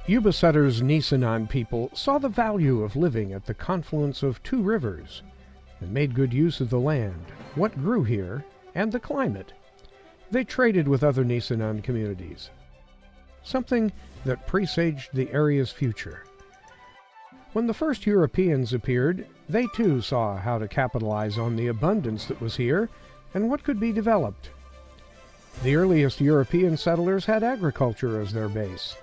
Yuba Sutter's Nisenan people saw the value of living at the confluence of two rivers and made good use of the land, what grew here, and the climate. They traded with other Nisenan communities, something that presaged the area's future. When the first Europeans appeared, they too saw how to capitalize on the abundance that was here and what could be developed. The earliest European settlers had agriculture as their base.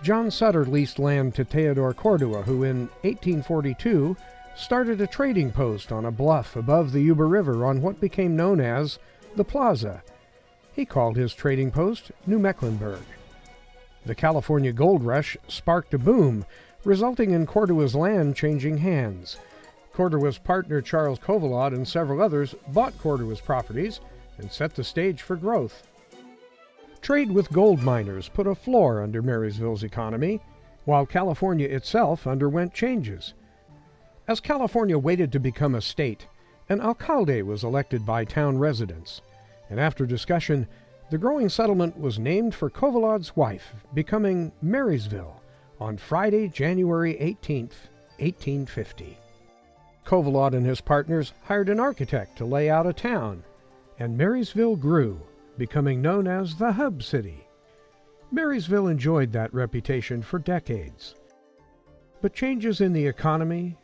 John Sutter leased land to Theodore Cordua, who in 1842 started a trading post on a bluff above the Yuba River on what became known as the Plaza. He called his trading post New Mecklenburg. The California gold rush sparked a boom, resulting in Cordua's land changing hands. Cordua's partner Charles Covilod and several others bought Cordua's properties and set the stage for growth. Trade with gold miners put a floor under Marysville's economy, while California itself underwent changes. As California waited to become a state, an alcalde was elected by town residents, and after discussion, the growing settlement was named for Covilod's wife, becoming Marysville on Friday, January 18, 1850. Covilod and his partners hired an architect to lay out a town, and Marysville grew, becoming known as the Hub City. Marysville enjoyed that reputation for decades. But changes in the economy,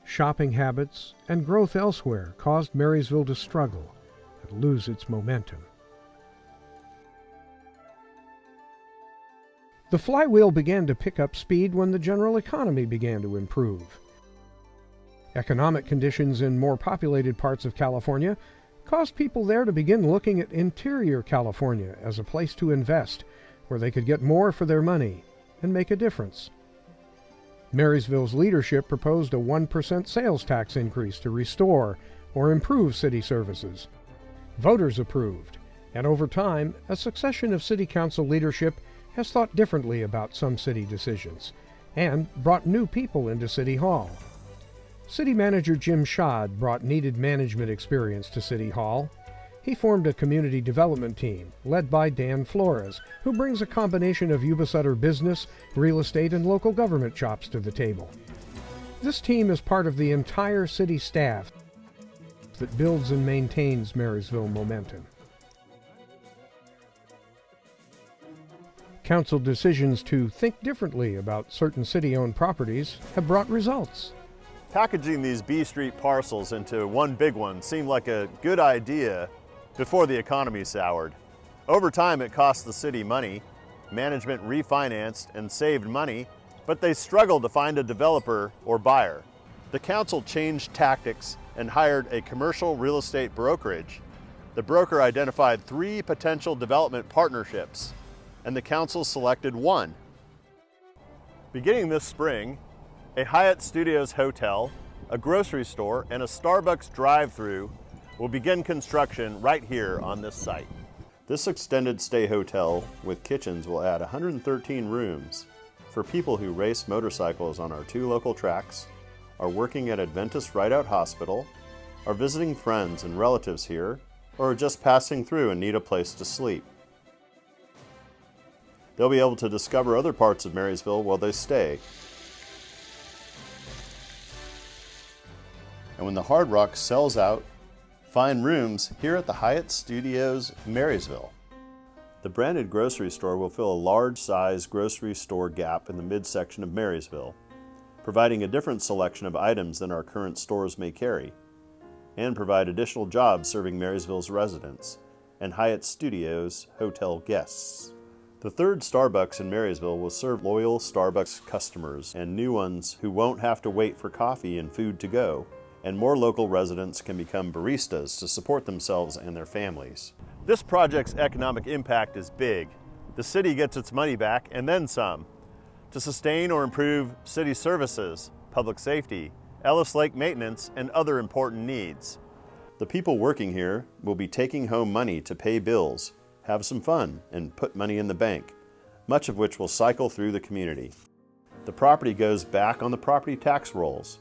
shopping habits, and growth elsewhere caused Marysville to struggle and lose its momentum. The flywheel began to pick up speed when the general economy began to improve. Economic conditions in more populated parts of California caused people there to begin looking at interior California as a place to invest, where they could get more for their money and make a difference. Marysville's leadership proposed a 1% sales tax increase to restore or improve city services. Voters approved, and over time, a succession of city council leadership has thought differently about some city decisions and brought new people into City Hall. City Manager Jim Schad brought needed management experience to City Hall. He formed a community development team led by Dan Flores, who brings a combination of Yuba Sutter business, real estate, and local government chops to the table. This team is part of the entire city staff that builds and maintains Marysville Momentum. Council decisions to think differently about certain city-owned properties have brought results. Packaging these B Street parcels into one big one seemed like a good idea before the economy soured. Over time, it cost the city money. Management refinanced and saved money, but they struggled to find a developer or buyer. The council changed tactics and hired a commercial real estate brokerage. The broker identified 3 potential development partnerships, and the council selected one. Beginning this spring, a Hyatt Studios hotel, a grocery store, and a Starbucks drive-through will begin construction right here on this site. This extended stay hotel with kitchens will add 113 rooms for people who race motorcycles on our 2 local tracks, are working at Adventist Rideout Hospital, are visiting friends and relatives here, or are just passing through and need a place to sleep. They'll be able to discover other parts of Marysville while they stay. And when the Hard Rock sells out, find rooms here at the Hyatt Studios Marysville. The branded grocery store will fill a large-size grocery store gap in the midsection of Marysville, providing a different selection of items than our current stores may carry, and provide additional jobs serving Marysville's residents and Hyatt Studios hotel guests. The 3rd Starbucks in Marysville will serve loyal Starbucks customers and new ones who won't have to wait for coffee and food to go, and more local residents can become baristas to support themselves and their families. This project's economic impact is big. The city gets its money back and then some to sustain or improve city services, public safety, Ellis Lake maintenance, and other important needs. The people working here will be taking home money to pay bills, have some fun, and put money in the bank, much of which will cycle through the community. The property goes back on the property tax rolls.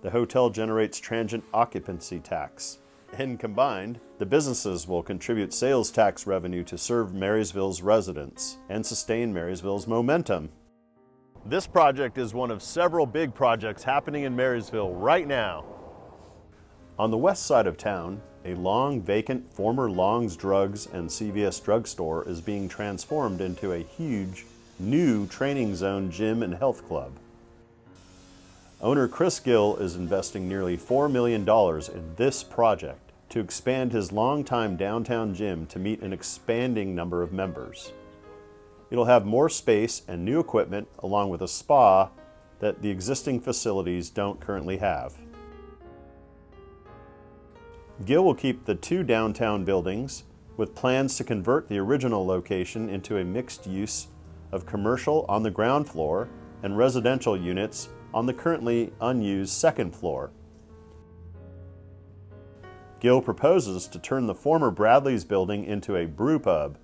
The hotel generates transient occupancy tax. And combined, the businesses will contribute sales tax revenue to serve Marysville's residents and sustain Marysville's momentum. This project is one of several big projects happening in Marysville right now. On the west side of town, a long vacant former Long's Drugs and CVS drugstore is being transformed into a huge new training zone gym and health club. Owner Chris Gill is investing nearly $4 million in this project to expand his longtime downtown gym to meet an expanding number of members. It'll have more space and new equipment along with a spa that the existing facilities don't currently have. Gill will keep the 2 downtown buildings with plans to convert the original location into a mixed use of commercial on the ground floor and residential units on the currently unused second floor. Gill proposes to turn the former Bradley's building into a brew pub,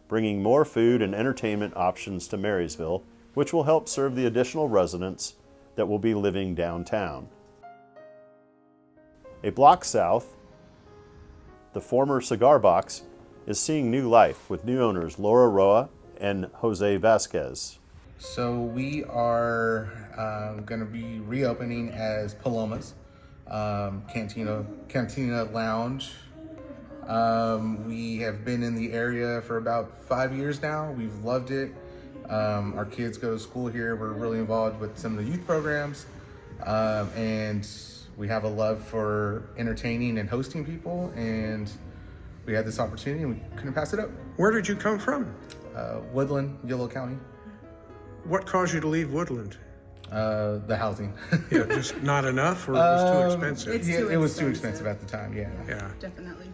bringing more food and entertainment options to Marysville, which will help serve the additional residents that will be living downtown. A block south, the former Cigar Box is seeing new life with new owners Laura Roa and Jose Vasquez. So we are going to be reopening as Paloma's Cantina Lounge. We have been in the area for about 5 years now. We've loved it. Our kids go to school here. We're really involved with some of the youth programs. And we have a love for entertaining and hosting people. And we had this opportunity and we couldn't pass it up. Where did you come from? Woodland, Yolo County. What caused you to leave Woodland? The housing. Yeah, just not enough, or it was too expensive? It was too expensive at the time, yeah. Definitely.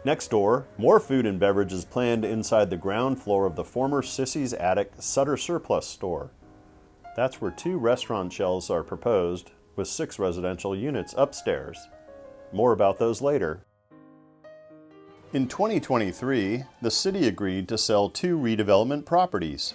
Next door, more food and beverages planned inside the ground floor of the former Sissy's Attic Sutter Surplus store. That's where 2 restaurant shelves are proposed, with 6 residential units upstairs. More about those later. In 2023, the city agreed to sell 2 redevelopment properties.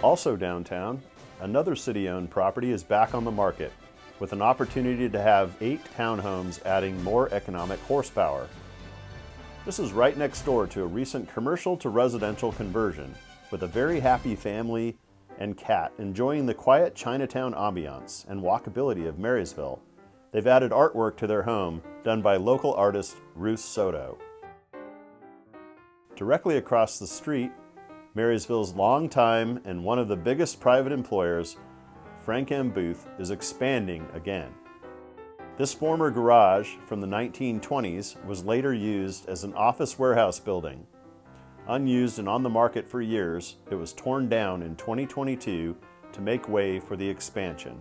Also downtown, another city-owned property is back on the market, with an opportunity to have 8 townhomes adding more economic horsepower. This is right next door to a recent commercial to residential conversion, with a very happy family and cat enjoying the quiet Chinatown ambiance and walkability of Marysville. They've added artwork to their home done by local artist Ruth Soto. Directly across the street, Marysville's longtime and one of the biggest private employers, Frank M. Booth, is expanding again. This former garage from the 1920s was later used as an office warehouse building. Unused and on the market for years, it was torn down in 2022 to make way for the expansion.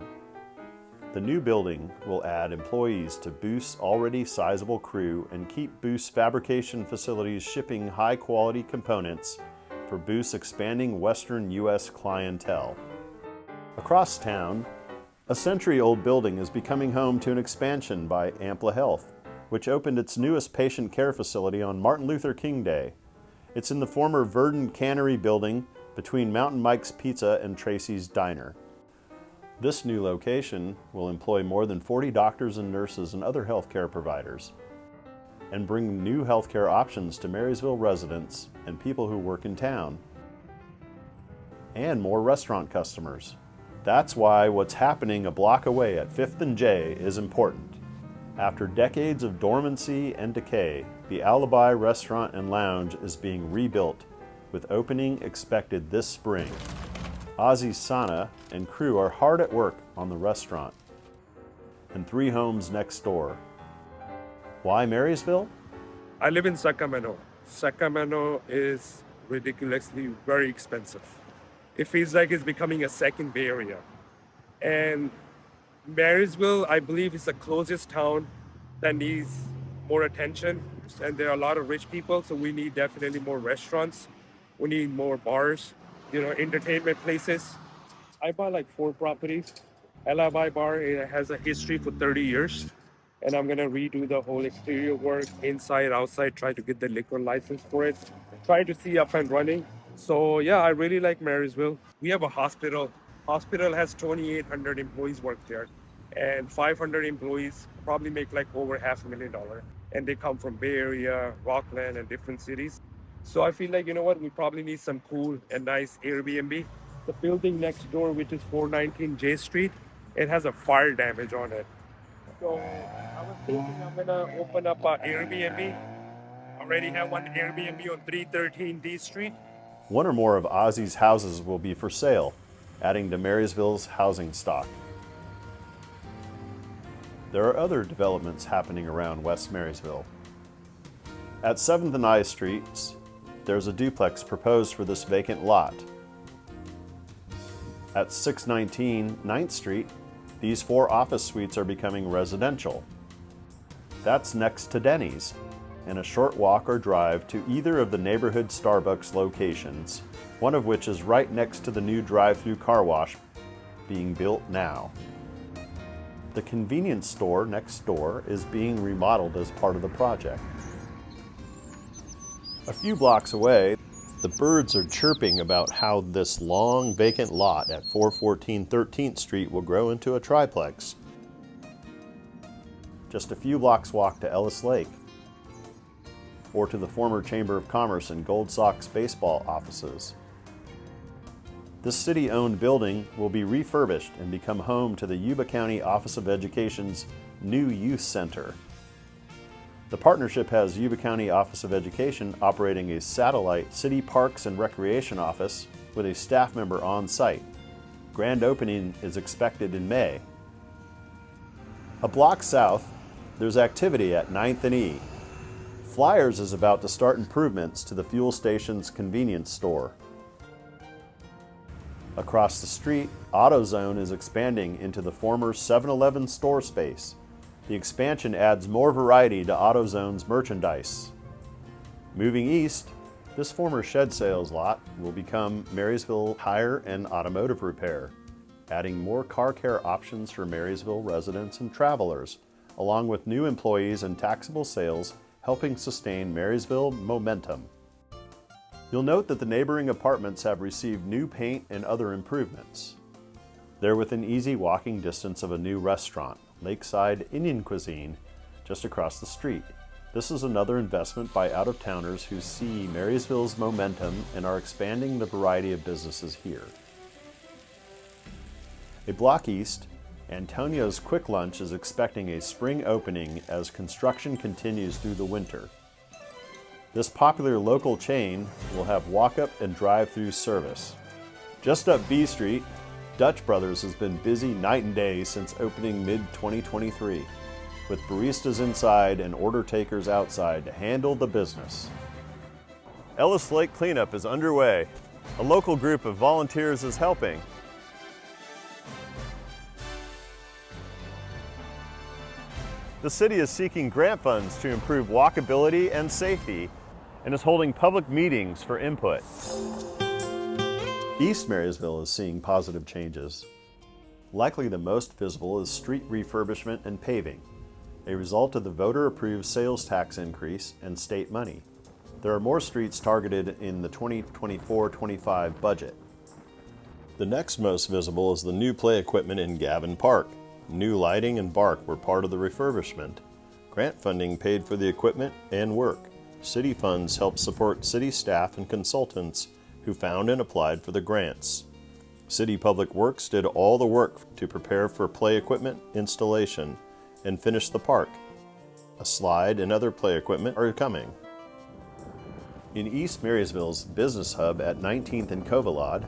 The new building will add employees to Booth's already sizable crew and keep Booth's fabrication facilities shipping high-quality components for Booth's expanding Western U.S. clientele. Across town, a century-old building is becoming home to an expansion by Ampla Health, which opened its newest patient care facility on Martin Luther King Day. It's in the former Verdon Cannery building between Mountain Mike's Pizza and Tracy's Diner. This new location will employ more than 40 doctors and nurses and other healthcare providers, and bring new healthcare options to Marysville residents and people who work in town, and more restaurant customers. That's why what's happening a block away at 5th and J is important. After decades of dormancy and decay, the Alibi Restaurant and Lounge is being rebuilt, with opening expected this spring. Ozzy Sana and crew are hard at work on the restaurant, and 3 homes next door. Why Marysville? I live in Sacramento. Sacramento is ridiculously very expensive. It feels like it's becoming a second Bay Area. And Marysville, I believe, is the closest town that needs more attention, and there are a lot of rich people, so we need definitely more restaurants. We need more bars, entertainment places. I bought like 4 properties. LFI Bar, it has a history for 30 years. And I'm gonna redo the whole exterior work, inside, outside, try to get the liquor license for it, try to see up and running. So yeah, I really like Marysville. We have a hospital. Hospital has 2,800 employees work there, and 500 employees probably make like over $500,000. And they come from Bay Area, Rockland, and different cities. So I feel like, you know what, we probably need some cool and nice Airbnb. The building next door, which is 419 J Street, it has a fire damage on it. So I was thinking I'm gonna open up an Airbnb. Already have one Airbnb on 313 D Street. One or more of Ozzy's houses will be for sale, adding to Marysville's housing stock. There are other developments happening around West Marysville. At 7th and I Streets, there's a duplex proposed for this vacant lot. At 619 9th Street, these 4 office suites are becoming residential. That's next to Denny's, and a short walk or drive to either of the neighborhood Starbucks locations, one of which is right next to the new drive-through car wash being built now. The convenience store next door is being remodeled as part of the project. A few blocks away, the birds are chirping about how this long vacant lot at 414 13th Street will grow into a triplex. Just a few blocks walk to Ellis Lake, or to the former Chamber of Commerce and Gold Sox baseball offices. This city-owned building will be refurbished and become home to the Yuba County Office of Education's new youth center. The partnership has Yuba County Office of Education operating a satellite city parks and recreation office with a staff member on site. Grand opening is expected in May. A block south, there's activity at 9th and E. Flyers is about to start improvements to the fuel station's convenience store. Across the street, AutoZone is expanding into the former 7-Eleven store space. The expansion adds more variety to AutoZone's merchandise. Moving east, this former shed sales lot will become Marysville Tire and Automotive Repair, adding more car care options for Marysville residents and travelers, along with new employees and taxable sales helping sustain Marysville Momentum. You'll note that the neighboring apartments have received new paint and other improvements. They're within easy walking distance of a new restaurant, Lakeside Indian Cuisine, just across the street. This is another investment by out-of-towners who see Marysville's momentum and are expanding the variety of businesses here. A block east, Antonio's Quick Lunch is expecting a spring opening as construction continues through the winter. This popular local chain will have walk-up and drive-through service. Just up B Street, Dutch Brothers has been busy night and day since opening mid-2023, with baristas inside and order takers outside to handle the business. Ellis Lake cleanup is underway. A local group of volunteers is helping. The city is seeking grant funds to improve walkability and safety and is holding public meetings for input. East Marysville is seeing positive changes. Likely the most visible is street refurbishment and paving, a result of the voter-approved sales tax increase and state money. There are more streets targeted in the 2024-25 budget. The next most visible is the new play equipment in Gavin Park. New lighting and bark were part of the refurbishment. Grant funding paid for the equipment and work. City funds helped support city staff and consultants who found and applied for the grants. City Public Works did all the work to prepare for play equipment installation and finish the park. A slide and other play equipment are coming. In East Marysville's business hub at 19th and Covalad,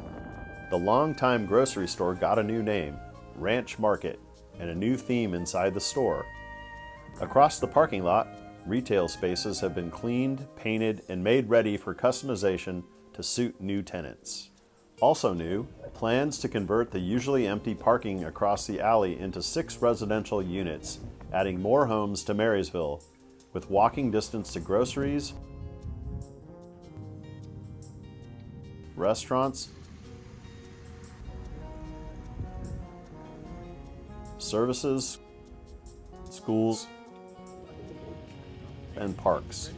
the longtime grocery store got a new name, Ranch Market, and a new theme inside the store. Across the parking lot, retail spaces have been cleaned, painted, and made ready for customization to suit new tenants. Also new, plans to convert the usually empty parking across the alley into 6 residential units, adding more homes to Marysville, with walking distance to groceries, restaurants, services, schools, and parks.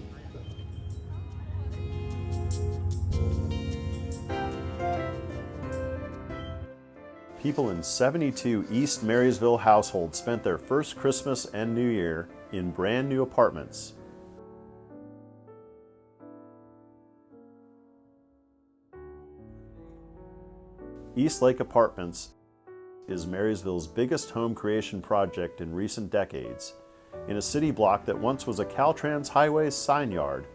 People in 72 East Marysville households spent their first Christmas and New Year in brand new apartments. East Lake Apartments is Marysville's biggest home creation project in recent decades, in a city block that once was a Caltrans highway sign yard.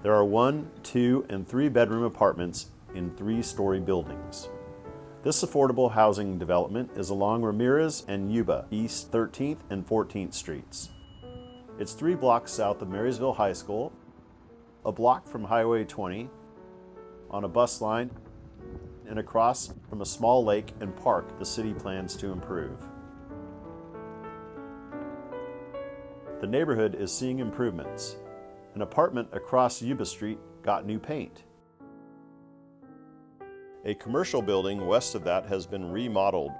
There are 1, 2, and 3 bedroom apartments in 3-story buildings. This affordable housing development is along Ramirez and Yuba, East 13th and 14th Streets. It's 3 blocks south of Marysville High School, a block from Highway 20, on a bus line, and across from a small lake and park the city plans to improve. The neighborhood is seeing improvements. An apartment across Yuba Street got new paint. A commercial building west of that has been remodeled.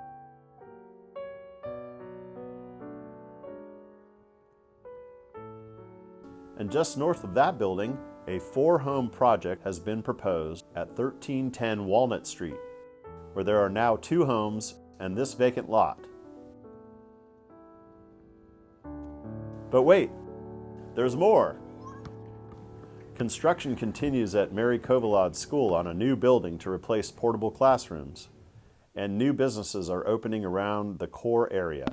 And just north of that building, a 4-home project has been proposed at 1310 Walnut Street, where there are now 2 homes and this vacant lot. But wait, there's more. Construction continues at Mary Covalad School on a new building to replace portable classrooms, and new businesses are opening around the core area.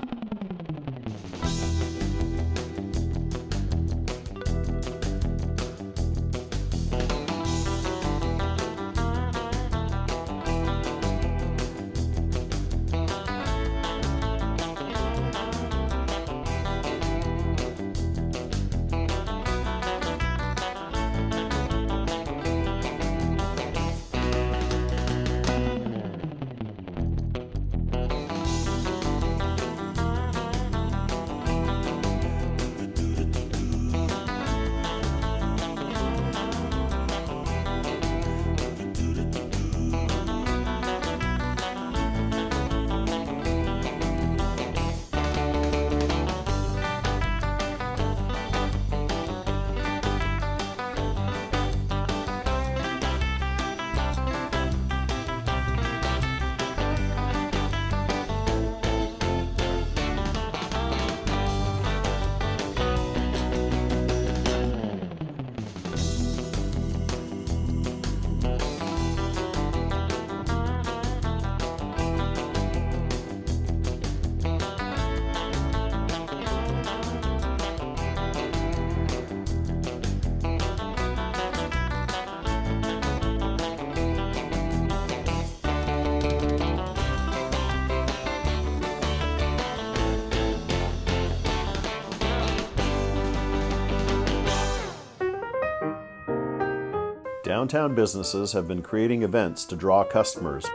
Downtown businesses have been creating events to draw customers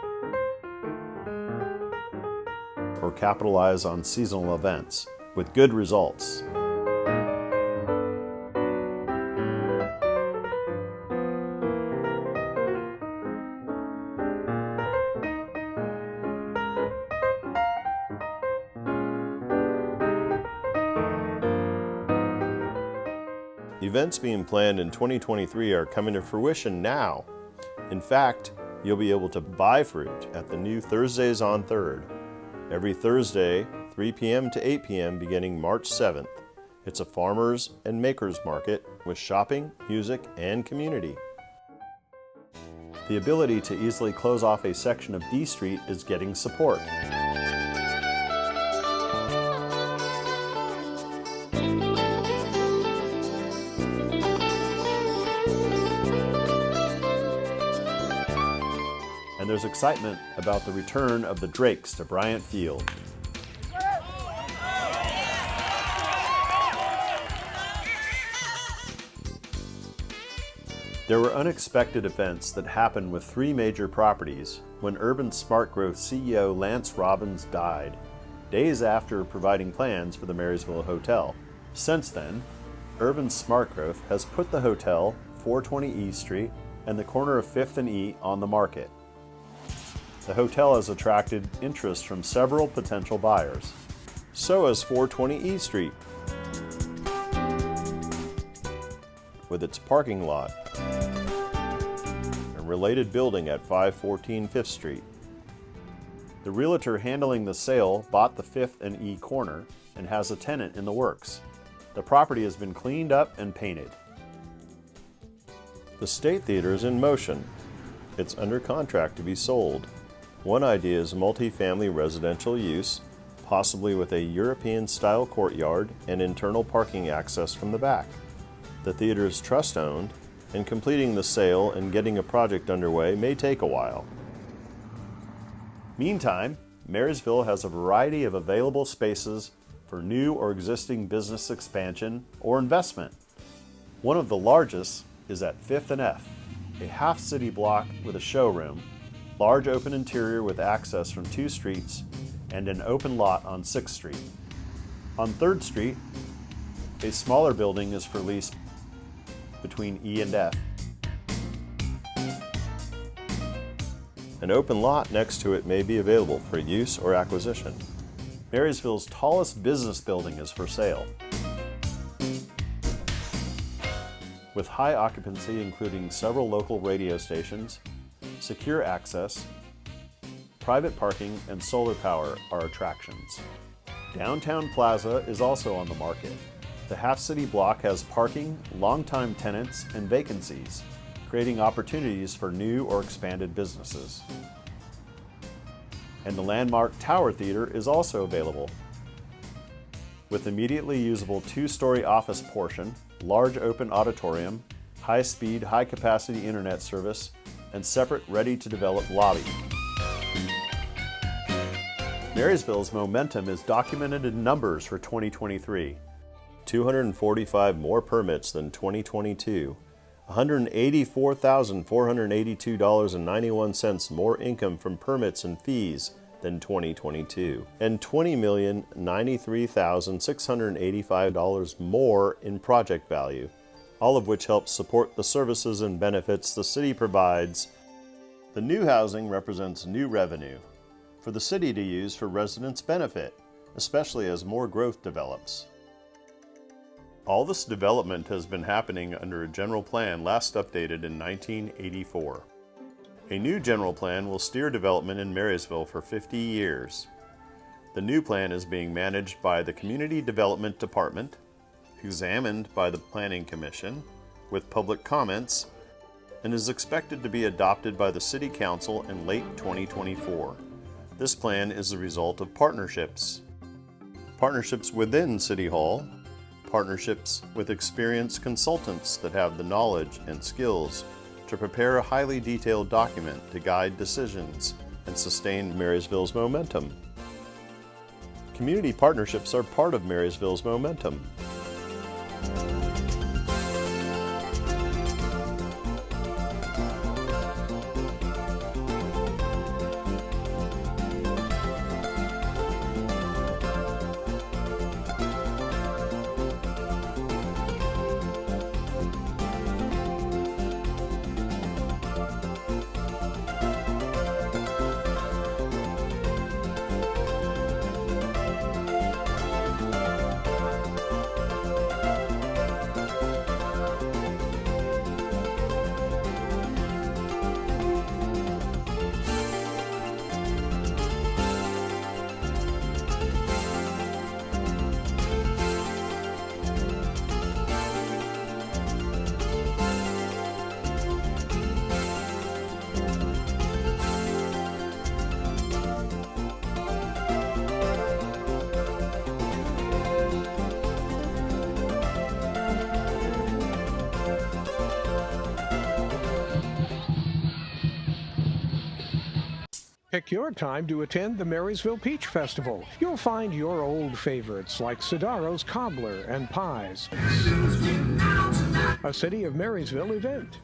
or capitalize on seasonal events, with good results. Events being planned in 2023 are coming to fruition now. In fact, you'll be able to buy fruit at the new Thursdays on 3rd. Every Thursday, 3 p.m. to 8 p.m. beginning March 7th. It's a farmers and makers market with shopping, music, and community. The ability to easily close off a section of D Street is getting support. And there's excitement about the return of the Drakes to Bryant Field. There were unexpected events that happened with 3 major properties when Urban Smart Growth CEO Lance Robbins died, days after providing plans for the Marysville Hotel. Since then, urban smart growth has put the hotel, 420 E Street, and the corner of 5th and E on the market. The hotel has attracted interest from several potential buyers. So has 420 E Street, with its parking lot and related building at 514 5th Street. The realtor handling the sale bought the 5th and E corner and has a tenant in the works. The property has been cleaned up and painted. The State Theater is in motion. It's under contract to be sold. One idea is multi-family residential use, possibly with a European-style courtyard and internal parking access from the back. The theater is trust-owned, and completing the sale and getting a project underway may take a while. Meantime, Marysville has a variety of available spaces for new or existing business expansion or investment. One of the largest is at 5th and F, a half-city block with a showroom, large open interior with access from 2 streets, and an open lot on 6th Street. On 3rd Street, a smaller building is for lease between E and F. An open lot next to it may be available for use or acquisition. Marysville's tallest business building is for sale, with high occupancy including several local radio stations, secure access, private parking, and solar power are attractions. Downtown Plaza is also on the market. The half-city block has parking, long-time tenants, and vacancies, creating opportunities for new or expanded businesses. And the landmark Tower Theater is also available, with immediately usable 2-story office portion, large open auditorium, high-speed, high-capacity internet service, and separate ready-to-develop lobby. Marysville's momentum is documented in numbers for 2023. 245 more permits than 2022, $184,482.91 more income from permits and fees than 2022, and $20,093,685 more in project value, all of which helps support the services and benefits the city provides. The new housing represents new revenue for the city to use for residents' benefit, especially as more growth develops. All this development has been happening under a general plan last updated in 1984. A new general plan will steer development in Marysville for 50 years. The new plan is being managed by the Community Development Department, examined by the Planning Commission, with public comments, and is expected to be adopted by the City Council in late 2024. This plan is the result of partnerships. Partnerships within City Hall, partnerships with experienced consultants that have the knowledge and skills to prepare a highly detailed document to guide decisions and sustain Marysville's momentum. Community partnerships are part of Marysville's momentum. Pick your time to attend the Marysville Peach Festival. You'll find your old favorites like Sidaro's Cobbler and Pies, a City of Marysville event.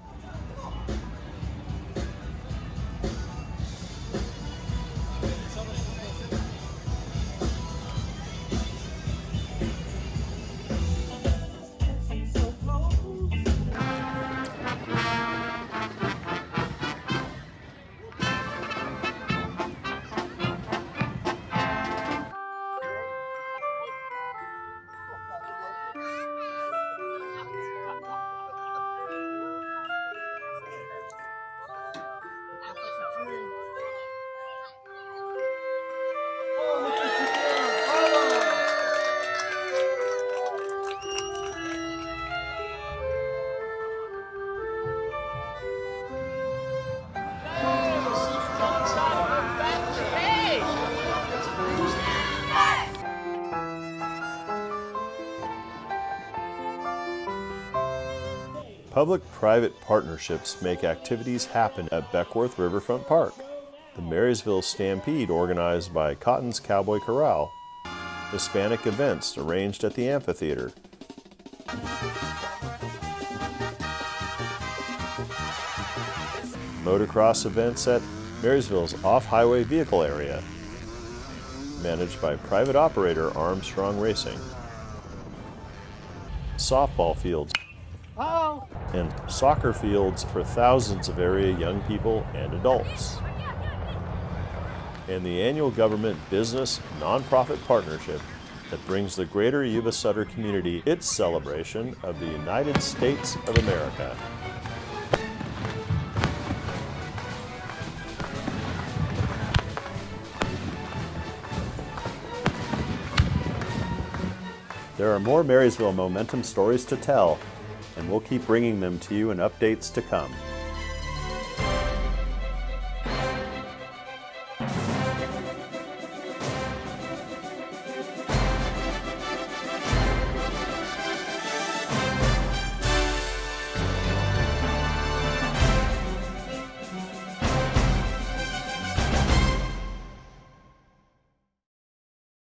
Public-private partnerships make activities happen at Beckworth Riverfront Park. The Marysville Stampede, organized by Cotton's Cowboy Corral. Hispanic events arranged at the amphitheater. Motocross events at Marysville's off-highway vehicle area, managed by private operator Armstrong Racing. Softball fields and soccer fields for thousands of area young people and adults. And the annual government business nonprofit partnership that brings the greater Yuba Sutter community its celebration of the United States of America. There are more Marysville Momentum stories to tell, and we'll keep bringing them to you in updates to come.